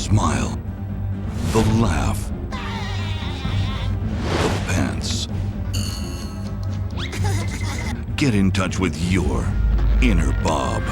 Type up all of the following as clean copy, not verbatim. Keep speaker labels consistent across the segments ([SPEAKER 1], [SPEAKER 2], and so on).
[SPEAKER 1] smile, the laugh, the pants. Get in touch with your inner Bob.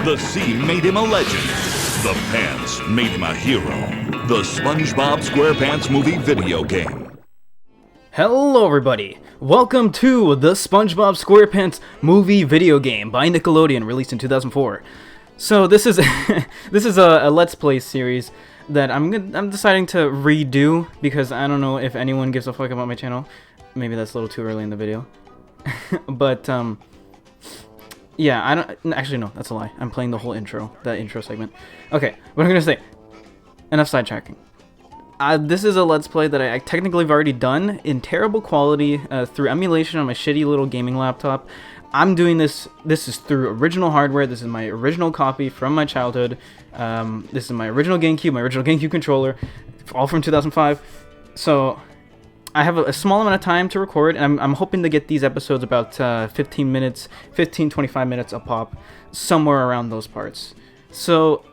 [SPEAKER 1] The sea made him a legend. The pants made him a hero. The SpongeBob SquarePants movie video game.
[SPEAKER 2] Hello everybody! Welcome to the SpongeBob SquarePants movie video game by Nickelodeon, released in 2004. So this is this is a Let's Play series that I'm deciding to redo because I don't know if anyone gives a fuck about my channel. Maybe that's a little too early in the video. But yeah, I don't actually no, that's a lie. I'm playing the whole intro, that intro segment. Okay, what I'm gonna say. Enough sidetracking. This is a Let's Play that I technically have already done in terrible quality through emulation on my shitty little gaming laptop. I'm doing this is through original hardware. This is my original copy from my childhood. This is my original GameCube controller, all from 2005. So I have a small amount of time to record, and I'm hoping to get these episodes about 25 minutes a pop, somewhere around those parts. So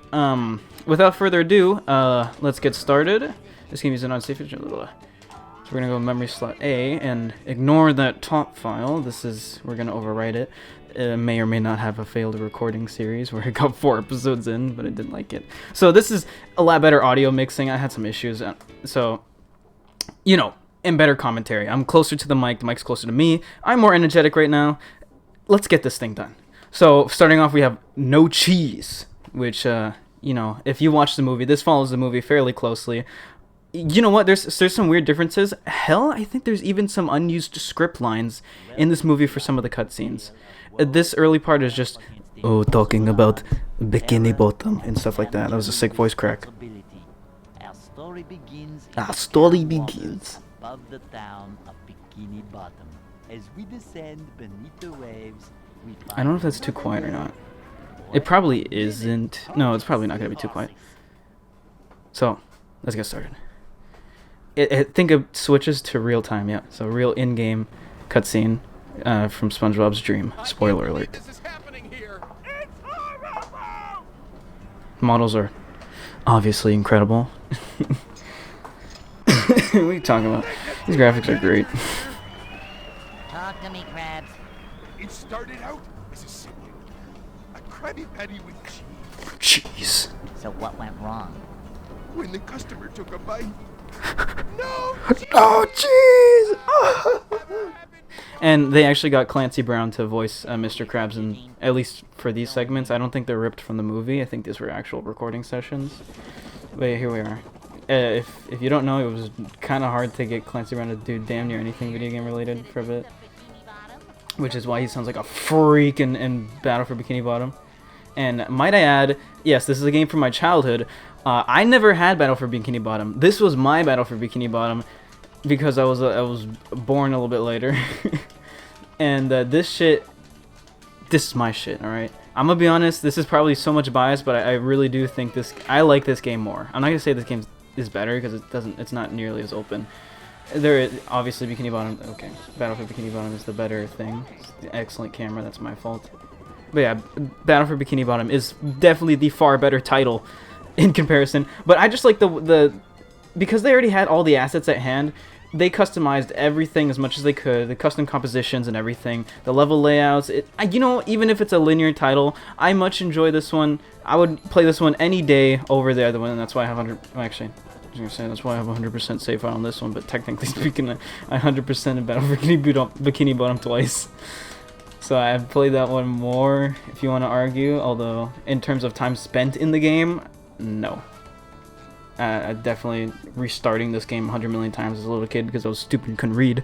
[SPEAKER 2] without further ado, let's get started. This game is an unsafe feature. So we're gonna go memory slot A and ignore that top file. We're gonna overwrite it. It may or may not have a failed recording series where I got 4 episodes in, but I didn't like it. So this is a lot better audio mixing. I had some issues, so you know, and better commentary. I'm closer to the mic. The mic's closer to me. I'm more energetic right now. Let's get this thing done. So starting off, we have no cheese, which you know, if you watch the movie, this follows the movie fairly closely. You know what? There's some weird differences. Hell, I think there's even some unused script lines in this movie for some of the cutscenes. This early part is just, talking about Bikini Bottom and stuff like that. That was a sick voice crack.
[SPEAKER 3] Our story begins above the town of Bikini Bottom. As we descend beneath the waves, we find
[SPEAKER 2] I don't know if that's too quiet or not. It probably isn't. No, it's probably not going to be too quiet. So, let's get started. I think it switches to real time, yeah. So real in-game cutscene from SpongeBob's dream. Spoiler alert. Models are obviously incredible. What are you talking about? These graphics are great.
[SPEAKER 3] Talk to me, Krabs.
[SPEAKER 4] It started out as a sibling. A Krabby Patty with cheese.
[SPEAKER 2] Jeez.
[SPEAKER 3] So what went wrong?
[SPEAKER 4] When the customer took a bite. No!
[SPEAKER 2] Oh, jeez! And they actually got Clancy Brown to voice Mr. Krabs, and at least for these segments. I don't think they're ripped from the movie. I think these were actual recording sessions. But yeah, here we are. If you don't know, it was kind of hard to get Clancy Brown to do damn near anything video game related for a bit. Which is why he sounds like a freak in Battle for Bikini Bottom. And might I add, yes, this is a game from my childhood. I never had Battle for Bikini Bottom. This was my Battle for Bikini Bottom because I was born a little bit later. And this is my shit, alright? I'm gonna be honest, this is probably so much bias, but I really do think I like this game more. I'm not gonna say this game is better because it's not nearly as open. There is, obviously, Bikini Bottom, okay, Battle for Bikini Bottom is the better thing. It's the excellent camera, that's my fault. But yeah, Battle for Bikini Bottom is definitely the far better title in comparison. But I just like because they already had all the assets at hand, they customized everything as much as they could, the custom compositions and everything, the level layouts. You know, even if it's a linear title, I much enjoy this one. I would play this one any day over the other one, and that's why I have 100. Actually, I was gonna say that's why I have 100% save file on this one. But technically speaking, I 100% in Battle for Bikini Bottom twice. So I've played that one more, if you want to argue, although in terms of time spent in the game, no. I definitely restarting this game 100 million times as a little kid because I was stupid and couldn't read.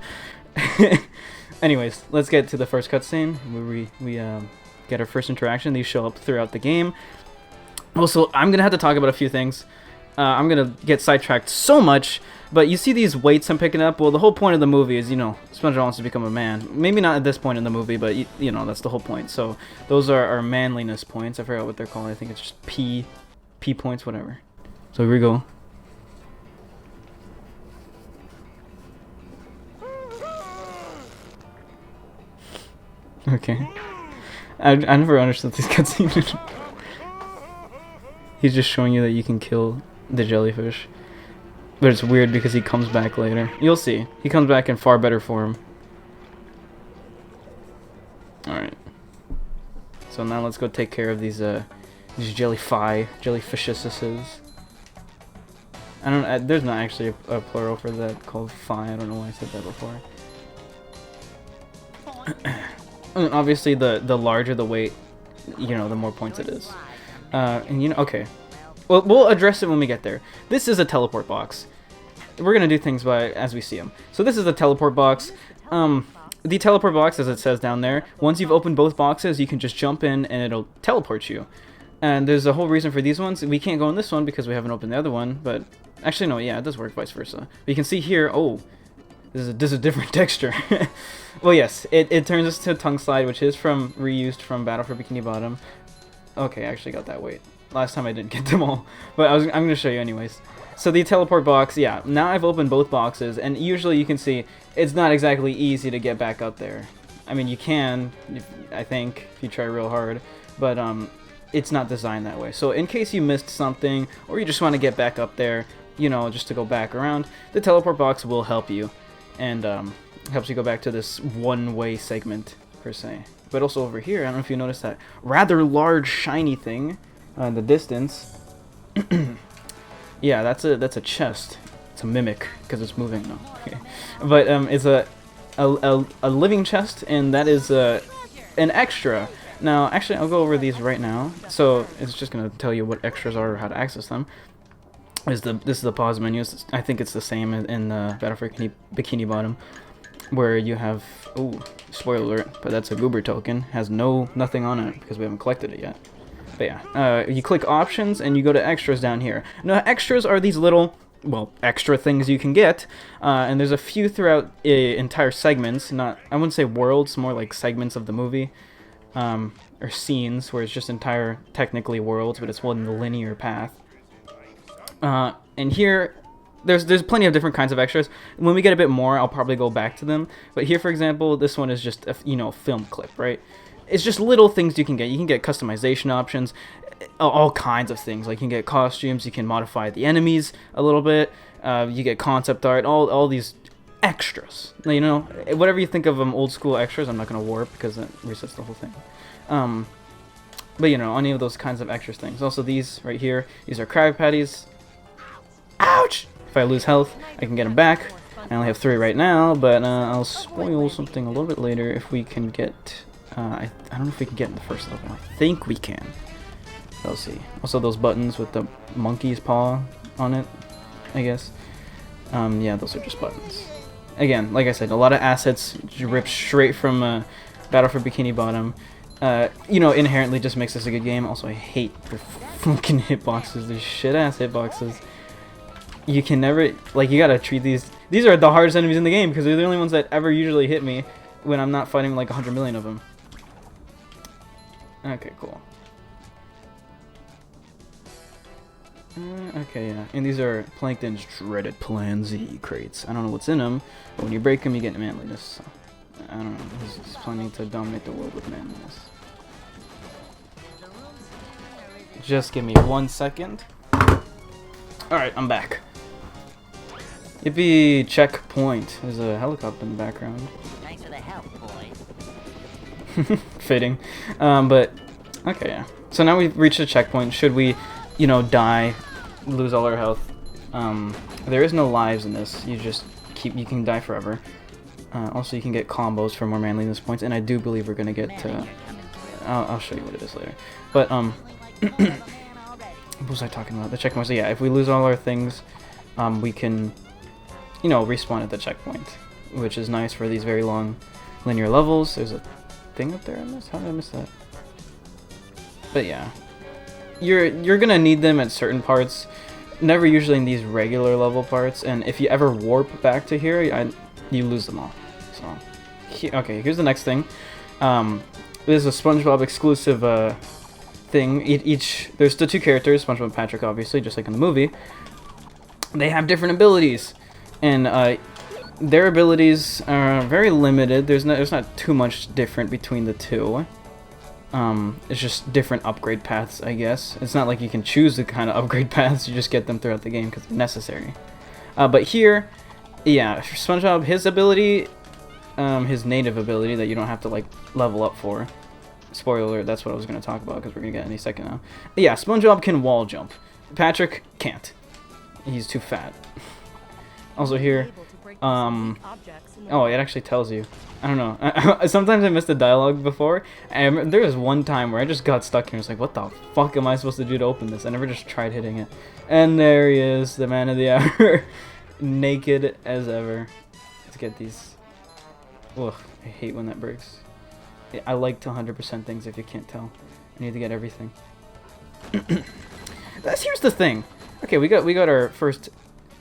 [SPEAKER 2] Anyways, let's get to the first cutscene where we get our first interaction. These show up throughout the game. Also, I'm going to have to talk about a few things. I'm going to get sidetracked so much. But you see these weights I'm picking up? Well, the whole point of the movie is, you know, SpongeBob wants to become a man. Maybe not at this point in the movie, but, you know, that's the whole point. So those are our manliness points. I forgot what they're called. I think it's just P points, whatever. So here we go. Okay. I never understood these cutscenes. He's just showing you that you can kill the jellyfish. But it's weird because he comes back later. You'll see. He comes back in far better form. Alright. So now let's go take care of these jellyfishes. I don't. There's not actually a plural for that called phi. I don't know why I said that before. And obviously, the larger the weight, you know, the more points it is. And you know, okay. Well, we'll address it when we get there. This is a teleport box. We're gonna do things as we see them. So this is a teleport box. The teleport box, as it says down there, once you've opened both boxes, you can just jump in and it'll teleport you. And there's a whole reason for these ones. We can't go in this one because we haven't opened the other one, but actually no, yeah, it does work vice versa. But you can see here, oh, this is a different texture. Well, yes, it turns us to a tongue slide, which is reused from Battle for Bikini Bottom. Okay, I actually got that weight. Last time I didn't get them all, but I'm going to show you anyways. So the teleport box, yeah, now I've opened both boxes, and usually you can see it's not exactly easy to get back up there. I mean, you can, I think, if you try real hard, but it's not designed that way. So in case you missed something, or you just want to get back up there, you know, just to go back around, the teleport box will help you, and helps you go back to this one-way segment, per se. But also over here, I don't know if you noticed that rather large, shiny thing in the distance. Yeah, that's a chest. It's a mimic because it's moving. No, okay. But it's a living chest, and that is an extra. Now, actually, I'll go over these right now. So it's just gonna tell you what extras are or how to access them. This is the pause menu. I think it's the same in Battle for Bikini Bottom, where you have, oh, spoiler alert, but that's a goober token. Has nothing on it because we haven't collected it yet. But yeah, you click options and you go to extras down here. Now, extras are these little, well, extra things you can get, and there's a few throughout entire segments. I wouldn't say worlds, more like segments of the movie, or scenes where it's just entire, technically worlds, but it's one linear path. And here, there's plenty of different kinds of extras. When we get a bit more, I'll probably go back to them. But here, for example, this one is just a film clip, right? It's just little things you can get. You can get customization options, all kinds of things. Like you can get costumes, you can modify the enemies a little bit. You get concept art, all these extras. You know, whatever you think of old school extras. I'm not gonna warp because that resets the whole thing. But you know, any of those kinds of extras things. Also, these right here. These are Krabby Patties. Ouch! If I lose health, I can get them back. I only have 3 right now, but I'll spoil something a little bit later if we can get. I don't know if we can get in the first level. I think we can. We'll see. Also, those buttons with the monkey's paw on it, I guess. Yeah, those are just buttons. Again, like I said, a lot of assets ripped straight from Battle for Bikini Bottom. You know, inherently just makes this a good game. Also, I hate the fucking hitboxes. These shit-ass hitboxes. You can never, like, you gotta treat these are the hardest enemies in the game because they're the only ones that ever usually hit me when I'm not fighting like 100 million of them. Okay, cool. Okay, yeah, and these are Plankton's dreaded Plan Z crates. I don't know what's in them, but when you break them, you get manliness. So, I don't know, he's planning to dominate the world with manliness. Just give me 1 second. Alright, I'm back. Yippee, checkpoint. There's a helicopter in the background.
[SPEAKER 3] Thanks for the help, boy.
[SPEAKER 2] Fitting. But, okay, yeah. So now we've reached a checkpoint. Should we, you know, die, lose all our health? There is no lives in this. You can die forever. Also, you can get combos for more manliness points, and I do believe we're gonna get to... I'll show you what it is later. But, what was I talking about? The checkpoint. So yeah, if we lose all our things, we can, you know, respawn at the checkpoint, which is nice for these very long linear levels. There's a thing up there I missed? How did I miss that? But yeah, you're gonna need them at certain parts, never usually in these regular level parts, and if you ever warp back to here, you lose them all. So, okay, here's the next thing. This is a SpongeBob exclusive thing. There's the 2 characters, SpongeBob and Patrick, obviously, just like in the movie. They have different abilities, and their abilities are very limited. There's not too much different between the 2. It's just different upgrade paths, I guess. It's not like you can choose the kind of upgrade paths, you just get them throughout the game because it's necessary. But here, yeah, SpongeBob, his ability, his native ability that you don't have to like level up for. Spoiler alert, that's what I was going to talk about because we're going to get any second now. Yeah, SpongeBob can wall jump. Patrick can't. He's too fat. Also here, oh, it actually tells you. I don't know. Sometimes I miss the dialogue before. And there was one time where I just got stuck and I was like, what the fuck am I supposed to do to open this? I never just tried hitting it. And there he is, the man of the hour. Naked as ever. Let's get these. Ugh, I hate when that breaks. I like to 100% things if you can't tell. I need to get everything. Here's the thing. Okay, we got our first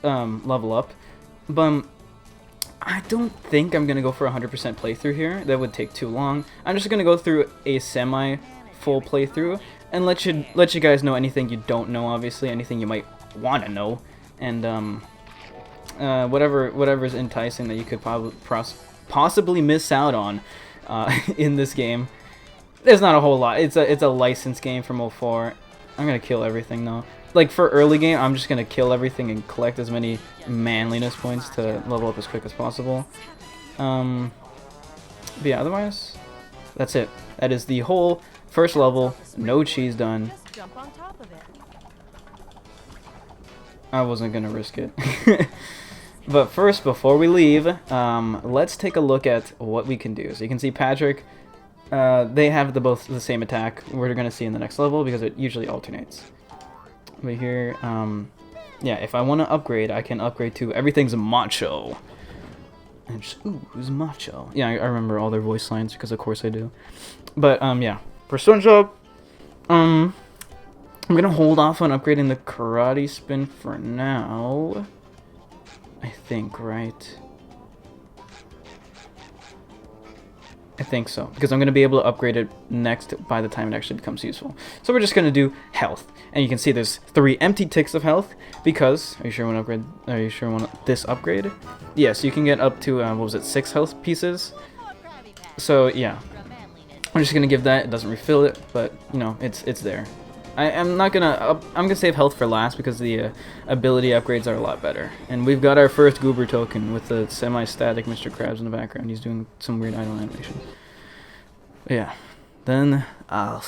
[SPEAKER 2] level up. But I don't think I'm gonna go for a 100% playthrough here. That would take too long. I'm just gonna go through a semi-full playthrough and let you guys know anything you don't know. Obviously, anything you might want to know, and whatever is enticing that you could possibly miss out on in this game. There's not a whole lot. It's a licensed game from 04. I'm gonna kill everything though. Like for early game, I'm just gonna kill everything and collect as many manliness points to level up as quick as possible. But yeah, otherwise, that's it. That is the whole first level. No cheese done. I wasn't gonna risk it. But first, before we leave, let's take a look at what we can do. So you can see Patrick. They have both the same attack. We're gonna see in the next level because it usually alternates. But here, yeah, if I want to upgrade, I can upgrade to everything's macho. And just, ooh, who's macho? Yeah, I remember all their voice lines because of course I do. But yeah, for SpongeBob, I'm gonna hold off on upgrading the karate spin for now. I think, right? I think so, because I'm going to be able to upgrade it next by the time it actually becomes useful. So we're just going to do health. And you can see there's 3 empty ticks of health, because, are you sure you want to upgrade? Are you sure you want this upgrade? Yeah, so you can get up to, what was it, 6 health pieces? So, yeah. I'm just going to give that, it doesn't refill it, but, you know, it's there. I'm not going to, I'm going to save health for last, because the ability upgrades are a lot better. And we've got our first Goober token with the semi-static Mr. Krabs in the background. He's doing some weird idle animation. Yeah. Then I'll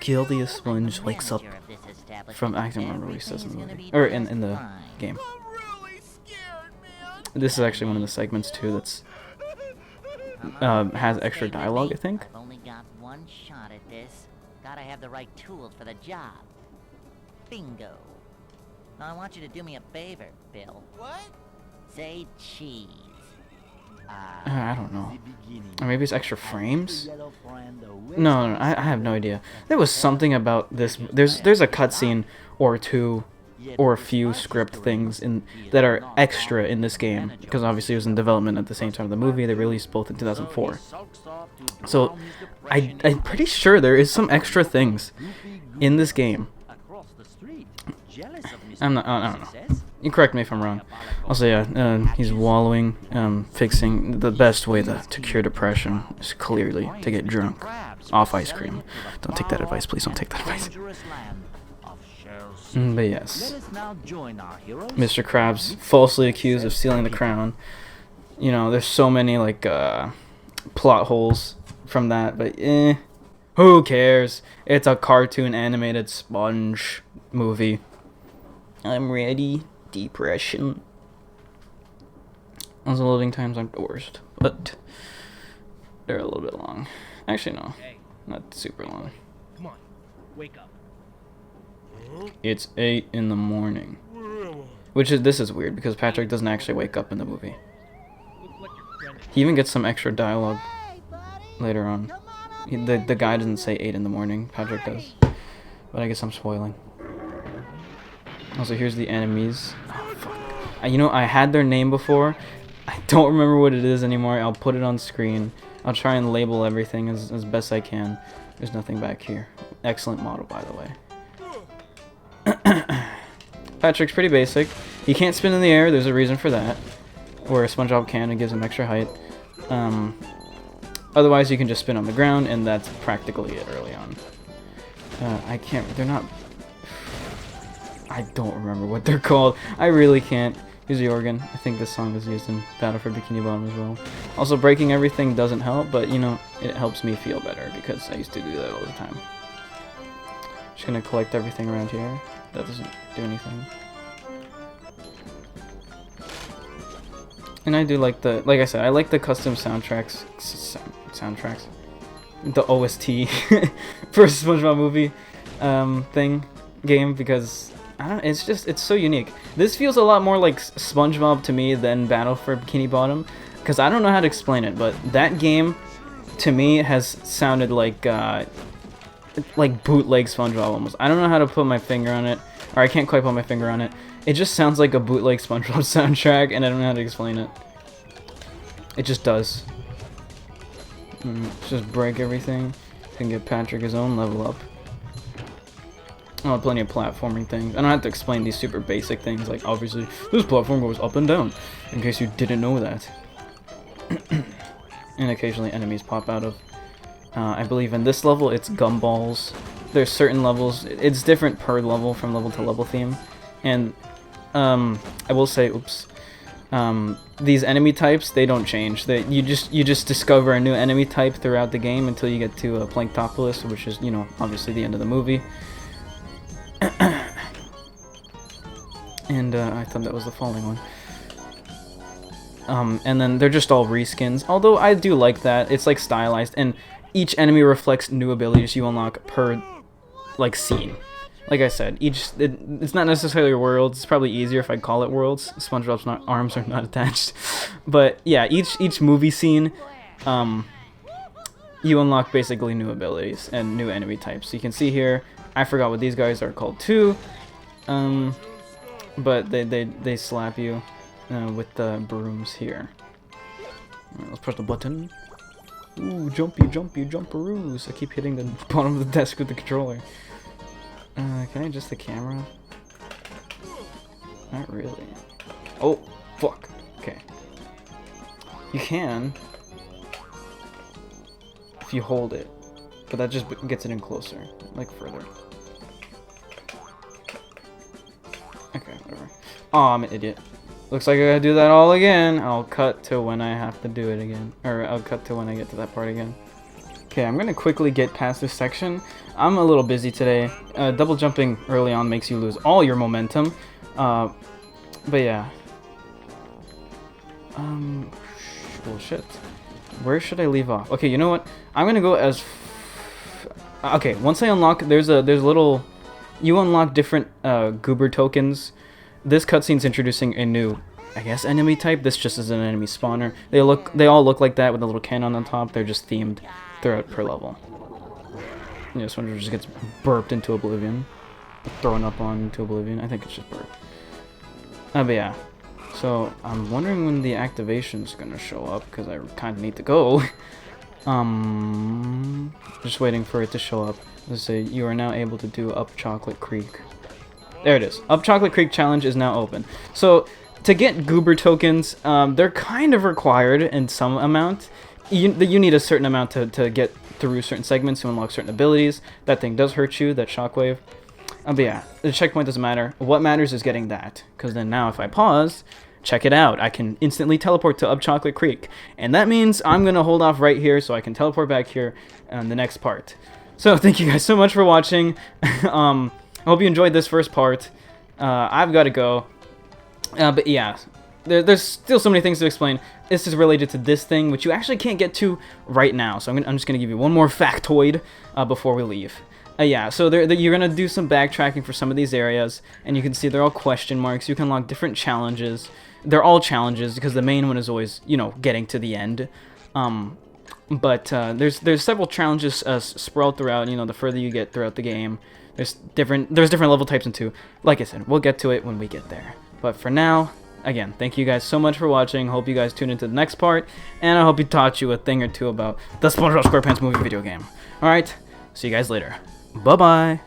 [SPEAKER 2] kill the sponge wakes up from I don't remember what he says in the movie or in the game. This is actually one of the segments too that's has extra dialogue, I think.
[SPEAKER 3] I've only got one shot at this. Gotta have the right tools for the job. Bingo. Now I want you to do me a favor, Bill. What? Say cheese.
[SPEAKER 2] I don't know. Or maybe it's extra frames? No, I have no idea. There was something about this. There's a cutscene or two, or a few script things that are extra in this game, because obviously it was in development at the same time of the movie. They released both in 2004. So I'm pretty sure there is some extra things in this game. I don't know. You correct me if I'm wrong. Also, yeah, he's wallowing, fixing. The best way to cure depression is clearly to get drunk off ice cream. Don't take that advice, please. Don't take that advice. But yes, Mr. Krabs falsely accused of stealing the crown. You know, there's so many like plot holes from that, but who cares? It's a cartoon animated sponge movie. I'm ready. Depression. Also, loading times aren't the worst, but they're a little bit long. Actually, no, not super long.
[SPEAKER 5] Come on, wake up.
[SPEAKER 2] It's 8 in the morning. This is weird because Patrick doesn't actually wake up in the movie. He even gets some extra dialogue later on. The guy doesn't say 8 in the morning. Patrick does, but I guess I'm spoiling. Also, here's the enemies. Oh, fuck. You know, I had their name before. I don't remember what it is anymore. I'll put it on screen. I'll try and label everything as best I can. There's nothing back here. Excellent model, by the way. Patrick's pretty basic. He can't spin in the air. There's a reason for that. Where SpongeBob can. It gives him extra height. Otherwise, you can just spin on the ground, and that's practically it early on. They're not... I don't remember what they're called. I really can't. Use the organ. I think this song is used in Battle for Bikini Bottom as well. Also, breaking everything doesn't help, but, you know, it helps me feel better, because I used to do that all the time. Just gonna collect everything around here. That doesn't do anything. And I do like the, like I said, I like the custom soundtracks, the OST for a SpongeBob movie game, because I don't, it's so unique. This feels a lot more like SpongeBob to me than Battle for Bikini Bottom, because I don't know how to explain it, but that game to me has sounded like bootleg SpongeBob almost. I don't know how to put my finger on it, or I can't quite put my finger on it. It just sounds like a bootleg SpongeBob soundtrack, and I don't know how to explain it. It just does. Just break everything. Can give Patrick his own level up. Oh, plenty of platforming things. I don't have to explain these super basic things, like obviously this platform goes up and down, in case you didn't know that. And occasionally enemies pop out of. I believe in this level it's gumballs. There's certain levels. It's different per level from level to level theme. And I will say, oops, these enemy types, they don't change. You just discover a new enemy type throughout the game until you get to Planktopolis, which is, you know, obviously the end of the movie. And I thought that was the following one. And then they're just all reskins. Although I do like that. It's like stylized, and each enemy reflects new abilities you unlock per like scene. Like I said, it's not necessarily worlds. It's probably easier if I call it worlds. SpongeBob's arms are not attached. But yeah, each movie scene, you unlock basically new abilities and new enemy types. So you can see here, I forgot what these guys are called too. But they slap you with the brooms here. Right, let's press the button. Ooh, jumpy, jumperoos. I keep hitting the bottom of the desk with the controller. Can I adjust the camera? Not really. Oh, fuck. Okay. You can, if you hold it, but that just gets it in closer, like further. Okay, whatever. Oh, I'm an idiot. Looks like I gotta do that all again. I'll cut to when I have to do it again. Or I'll cut to when I get to that part again. Okay, I'm gonna quickly get past this section. I'm a little busy today. Double jumping early on makes you lose all your momentum. But yeah. Bullshit. Where should I leave off? Okay, you know what? I'm gonna go as... okay, once I unlock... There's a little... You unlock different goober tokens. This cutscene's introducing a new, I guess, enemy type. This just is an enemy spawner. They all look like that with a little cannon on top. They're just themed throughout per level. You know, this one just gets burped into oblivion. Thrown up into oblivion. I think it's just burp. But yeah. So, I'm wondering when the activation's gonna show up, because I kinda need to go. Just waiting for it to show up. Let's say, you are now able to do Up Chocolate Creek. There it is. Up Chocolate Creek challenge is now open. So, to get goober tokens, they're kind of required in some amount. You need a certain amount to get through certain segments to unlock certain abilities. That thing does hurt you, that shockwave. But yeah, the checkpoint doesn't matter. What matters is getting that. Because then now if I pause, check it out. I can instantly teleport to Up Chocolate Creek. And that means I'm going to hold off right here so I can teleport back here on the next part. So thank you guys so much for watching. I hope you enjoyed this first part. I've got to go. But yeah, there's still so many things to explain. This is related to this thing, which you actually can't get to right now. So I'm just going to give you one more factoid before we leave. Yeah, so you're going to do some backtracking for some of these areas, and you can see they're all question marks. You can unlock different challenges. They're all challenges, because the main one is always, you know, getting to the end. But there's several challenges sprawled throughout, you know, the further you get throughout the game. There's different level types in 2. Like I said, we'll get to it when we get there. But for now, again, thank you guys so much for watching. Hope you guys tune into the next part, and I hope it taught you a thing or two about the SpongeBob SquarePants movie video game. Alright, see you guys later. Bye-bye.